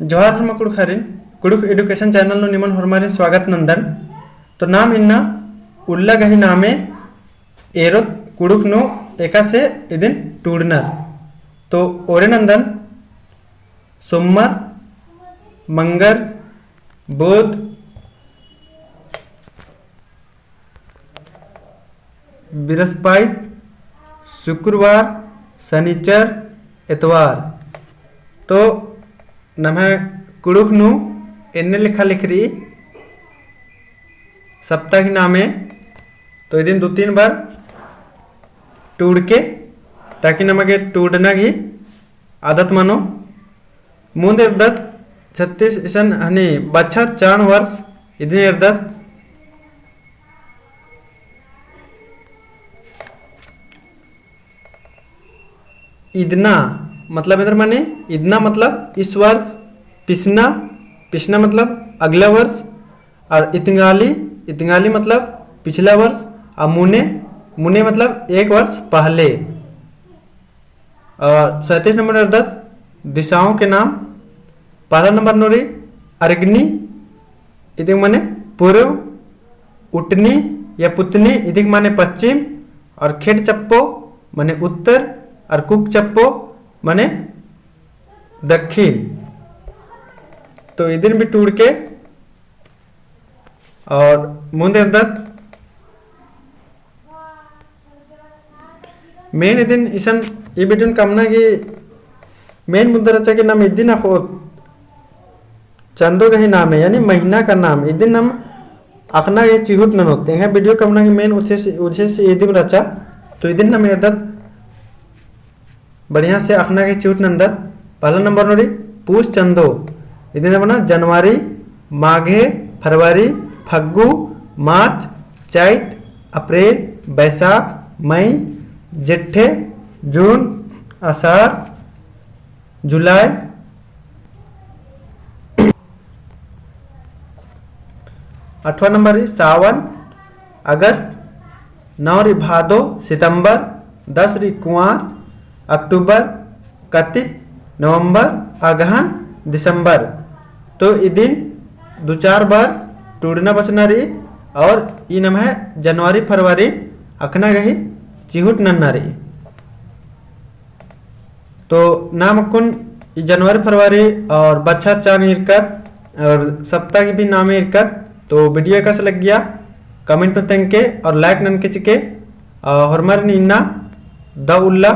जोहार हरमा कुड़ुक हरिन कुड़ुक एडुकेशन चैनल नो निमन हरमारिन स्वागत नंदन तो नाम इन्ना उल्ला गही नामे एरो कुड़ुक नो एका से इदिन टूडनर तो ओरे नंदन सोमवार मंगर बुध बृहस्पति शुक्रवार शनिचर इतवार तो नम्हे कुड़ुक नु एन्ने लिखा लिख रही सप्ताह की नामे तो दिन 2-3 बार टूड़ के ताकि नमगे टूडना की आदत मानो मुंदे इर्दत 36 ईसन हनी बच्छर 4 वर्ष इतने इर्दत इदना मतलब इधर माने इदना मतलब इस वर्ष पिछना पिछना मतलब अगला वर्ष और इतंगाली मतलब पिछला वर्ष और मुने मुने मतलब एक वर्ष पहले। और 37 नंबर अर्थात दिशाओं के नाम पहला नंबर नोरी अर्ग्नि इदिक माने पूर्व उटनी या पुतनी इदिक माने पश्चिम और खेड चप्पो माने उत्तर और कुक चप्पो माने दक्षिण तो इधर भी टूट के और मुंदे दत्त मेन इदिन इसन ये बिटुन कामना की मेन मुद्दा रचा के नाम इदिन अखो चंदो का ही नाम है यानी महीना का नाम इदिन हम अखना के चिहुट न होते हैं वीडियो कामना की मेन उद्देश्य ये दिन रचा तो इदिन नाम इदत बढ़िया से अखना के चिहुट नंदर पहला नंबर नोड़ी पूछ चंदो इदिन बना जनवरी माघे फरवरी फग्गु मार्च चैत अप्रैल बैसाख मई जेठे जून आषाढ़ जुलाई आठवां नंबर सावन अगस्त 9 भादो सितंबर 10 कुंवर अक्टूबर कार्तिक नवंबर अगहन दिसंबर तो ये दिन 2-4 बार टूटना बचना रही और ये नाम है जनवरी फरवरी अखना गही चिहुट नन्ना रही तो नाम कुन जनवरी फरवरी और बच्छर चांग इरकत और सप्ताह की भी नाम इरकत तो वीडियो कैसा लग गया कमेंट में तंग के और लाइक नन के चिके और हमारे नीना द उल्ला